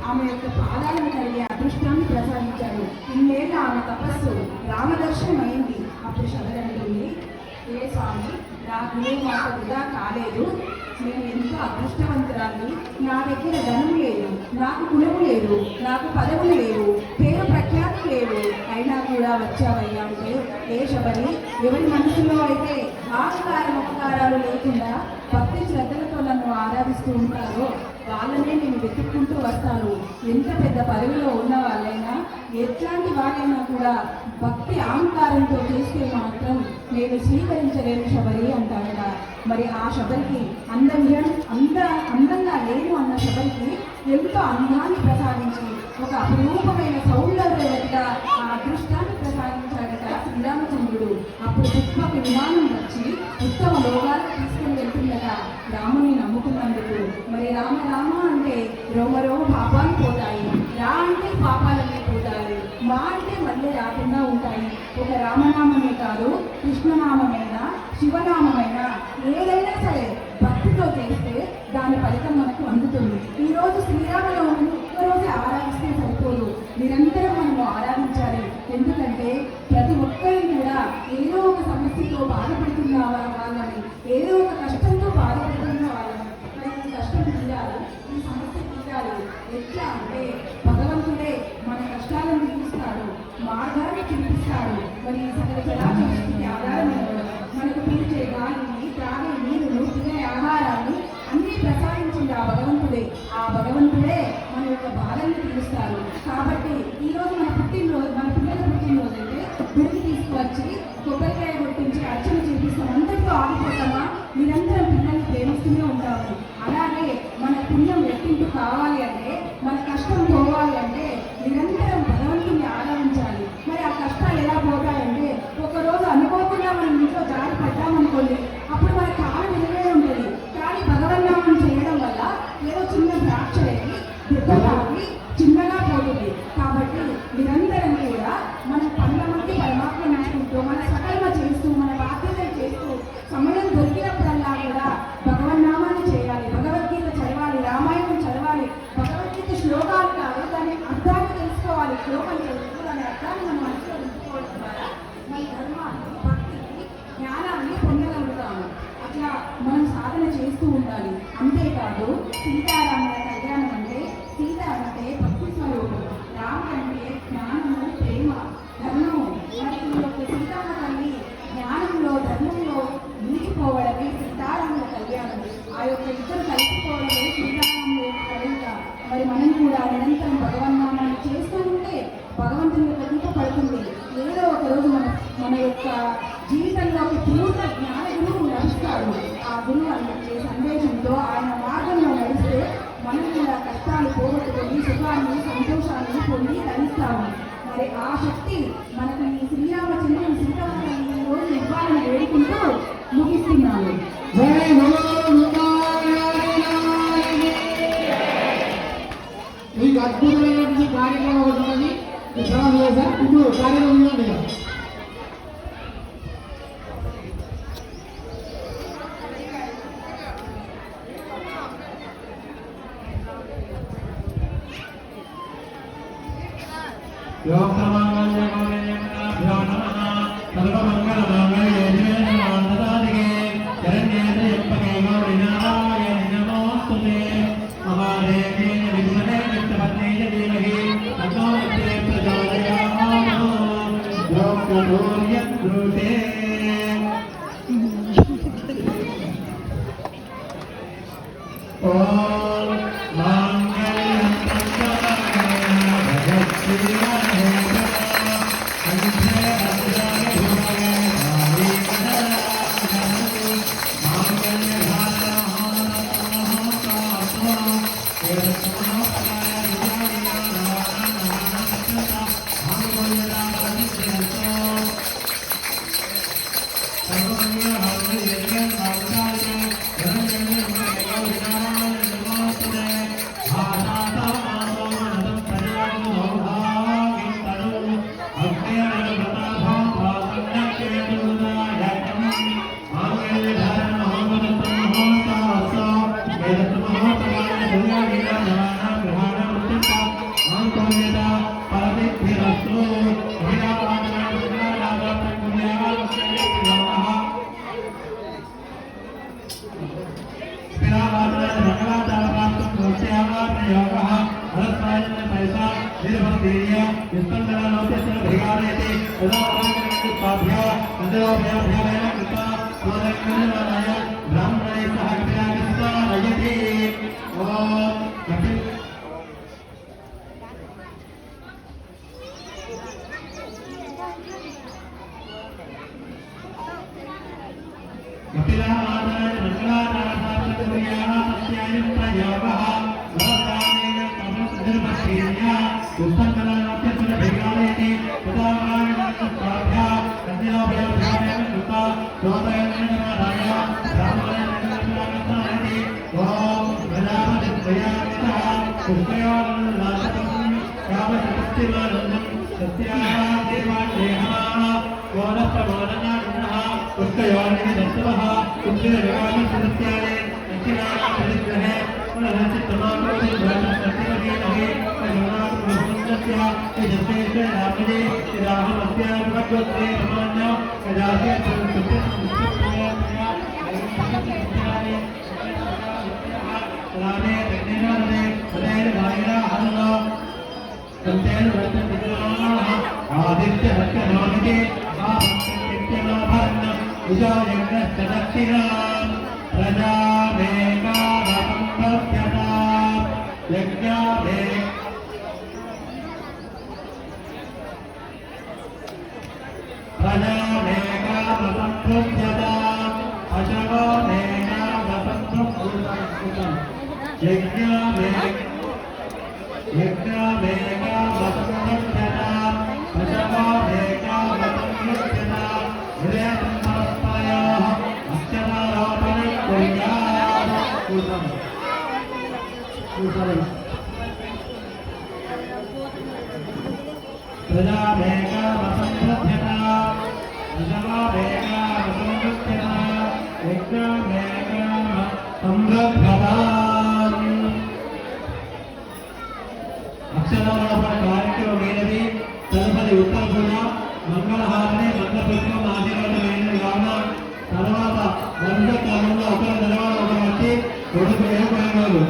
ఆమె యొక్క పాదాలను కలిగే అదృష్టాన్ని ప్రసాదించాడు. ఇన్నేళ్ళ ఆమె తపస్సు రామదర్శనం అయింది. అప్పుడు శబరంటుంది, ఏ స్వామి, నా గురువు మాకు వృధా కాలేదు. నేను ఎంతో అదృష్టవంతురాన్ని. నా దగ్గర ధనం లేదు, నాకు కులము లేదు, నాకు పదవులు లేవు, పేరు ప్రఖ్యాతులు లేవు. అయినా కూడా వచ్చావయ్యా అంటే, ఏ శబరి, ఎవరి మనసులో అయితే ఆకారం ఉపకారాలు లేకుండా భక్తి శ్రద్ధలతో నన్ను ఆరాధిస్తూ ఉంటారో వాళ్ళనే నేను వెతుక్కుంటూ వస్తాను. ఎంత పెద్ద పదవిలో ఉన్న వాళ్ళైనా, ఎట్లాంటి వాళ్ళైనా కూడా భక్తి అహంకారంతో చేస్తే మాత్రం నేను స్వీకరించలేను శబరి అంటాడట. మరి ఆ శబరికి అందంగా లేను అన్న శబరికి ఎంతో అందాన్ని ప్రసాదించి ఒక అపురూపమైన సౌందర్యవతిగా ఆ అదృష్టాన్ని ప్రసాదించాడట శ్రీరామచంద్రుడు. అప్పుడు పుష్పకు విమానం వచ్చి ఉత్తమ లోకాలకు తీసుకుని వెళ్తుండగా రాముని నమ్ముకున్నందుకు. మరి రామ రామ అంటే రోమ పాపాలు పోతాయి, రా అంటే పాపాలన్నీ పోతాయి, మా అంటే మళ్ళీ రాకుండా ఉంటాయి. ఒక రామనామమే కాదు, కృష్ణనామమైనా శివనామమైనా ఏదైనా సరే భక్తితో చేస్తే దాని ఫలితం మనకు అందుతుంది. ఈరోజు శ్రీరామనవమిని ఒక్కరోజే ఆరాధిస్తే సరిపోదు, నిరంతరం మనము ఆరాధించాలి. ఎందుకంటే ప్రతి ఒక్కరిని కూడా ఏదో ఒక సమస్యతో బాధపడుతున్న వాళ్ళని, ఏదో ఒక కష్టంతో బాధపడుతున్న వాళ్ళని ఈ కష్టం తీరాలి, ఈ సమస్య తీరాలి. ఎట్లా అంటే భగవంతుడే మన కష్టాలను తీరుస్తాడు, మార్గాన్ని చూపిస్తాడు. మరి ఈ సకల చరాచరానికి ఆధారం మనకు పీల్చే గాలిని, త్రాగే నీరును, తినే ఆహారాన్ని అన్నీ ప్రసాదించింది ఆ భగవంతుడే. ఆ భగవంతుడే మన యొక్క బాధల్ని తీరుస్తారు. కాబట్టి ఈరోజు మన పుట్టినరోజు, మన పిల్లల పుట్టినరోజు అయితే గుడికి తీసుకువచ్చి కొబ్బరికాయ కొట్టించి అర్చన చేపిస్తాం. అందరితో ఆగిపోతామా? నిరంతరం పిల్లల్ని ప్రేమిస్తూనే ఉంటాము. అలాగే మన పుణ్యం రెట్టింపు కావాలి అంటే, మన కష్టం పోవాలి అంటే నిరంతరం భగవంతుని ఆరాధించాలి. మరి ఆ కష్టాలు ఎలా పోతాయంటే, ఒకరోజు అనుకోకుండా మనం ఇంట్లో జారి పడ్డామనుకోండి, అప్పుడు మన కాలు నిలవే ఉంటుంది. కానీ భగవన్నామం చేయడం వల్ల ఏదో చిన్న ఫ్రాక్చర్ అయ్యి దెబ్బలాగి చిన్నగా పోతుంది. కాబట్టి నిరంతరం కూడా మన పనుల మధ్య పరమాత్మ నడుచుకుంటూ, మన సకర్మ చేస్తూ, మన బాధ్యతలు చేస్తూ, సమయం దొరికినప్పుడల్లా కూడా భగవన్నామాన్ని చేయాలి, భగవద్గీత చదవాలి, రామాయణం చదవాలి. భగవద్గీత శ్లోకాలు కాదు, దాని అర్థాన్ని తెలుసుకోవాలి. శ్లోకం తెలుస్తూ దాని అర్థాన్ని మనం మనసులో ఉంచుకోవడం ద్వారా మన ధర్మాన్ని, భక్తిని, జ్ఞానాన్ని పొందగలుగుతాము. అట్లా మనం సాధన చేస్తూ ఉండాలి. అంతేకాదు సీతారాముల కళ్యాణం అంటే, సీత అంటే భక్తి స్వరూపం, రాముడు అంటే జ్ఞానము, ప్రేమ, ధర్మము. మరి ఈ యొక్క సీతమ్మ తల్లి జ్ఞానంలో, ధర్మంలో మునిగిపోవడమే సీతారాముల కళ్యాణం. ఆ యొక్క ఇద్దరు కలిసిపోవడమే సీతారాముల యొక్క కలయిక. మరి మనం కూడా నిరంతరం భగవన్నామాన్ని చేస్తూ ఉంటే భగవంతుని యొక్క కృప పడుతుంది. ఏదో ఒక రోజు మన యొక్క జీవితంలోకి పూర్ణ జ్ఞాన గురువు లభిస్తాడు. ఆ గురువు అందించే సందేశంతో ఆయన మార్గంలో నడిస్తే మనం కూడా కష్టాలు పోగొట్టుకొని సుఖాన్ని, సంతోషాన్ని పొంది ధరిస్తాము. మరి ఆ శక్తి మనకు ఈ శ్రీరామచంద్రుని సీతారాముని రోజు ఇవ్వాలని వేడుకుంటూ ముగిస్తున్నాను. మీకు అద్భుతమైనటువంటి కార్యక్రమం ఒకటి ఇప్పుడు కార్యక్రమంలో Gracias. योगः भरत्वाजन पैसा निर्भरतीर्य विस्पन्दनालोक्यस्य भृगारेति तदाभाग्यपाभ्या तदाभ्याभ्यामेन कृता स्वरकर्णनाय ब्राह्मणे सह कपिलागस्ता नयति ओम कपिल कपिलानाय मंगलानाथात्मकर्याः सत्यायुक्तयोगः भरतानेन तमसनिर्भतीर्य उत्तङ्कनानात्यस्य भृगारेति तदाभाग्यपाभ्या तदाभ्याभ्यामेन कृता स्वरकर्णनाय ब्राह्मणे सह कपिलागस्ता नयति ओम प्रजापतिर्भयामितः पुष्पयोर्नाशकम् कामसत्यमानन्दम् सत्याः देवादेहाः कोनप्रबोधनानन्दः पुष्पयोर्निः दत्तवः पुष्पयोगामिसदस्याले दक्षिणापरिग्रहे पुनः चित्तमाकोटिर्भरतसत्यमगेनहे करुणाकुलसुन्दस्य यजस्वेश्वे रामजे राममस्याभिभगवत्रे रमान्य कदास्य रामे दक्षिणानदे हरेण भागिना हरनो सत्येन वर्तन्तिकराः आदित्य हत्यनामिके आभक्तित्यनाभरन्न उजायज्ञश्च दक्षिणाम् प्रजामेकामसम्भव्यता यज्ञामे प्रजामेकामसम्भव्यता अशवमेकामसम्भव्यता यज्ञामे यज्ञामेकामसम्भव्यता अशवमेकामसम्भव्यता हृदयसम्परस्परयोः अक्षरारोपणे कुर्यात् प्रजामेकामसम्भव्यता अशवमेकामसम्भव्यता यज्ञामेकामसम्भव्यता अक्षरारोपण कार्यक्रमమైనది తదుపరి ఉత్తరపున మంగళహారతి మంగళపుష్పం ఆశీర్వాదమైనది కావున తర్వాత వంద క్రమంలో ఒకరి తర్వాత ఒకరు వచ్చి కొడుకు ఏర్పడినారు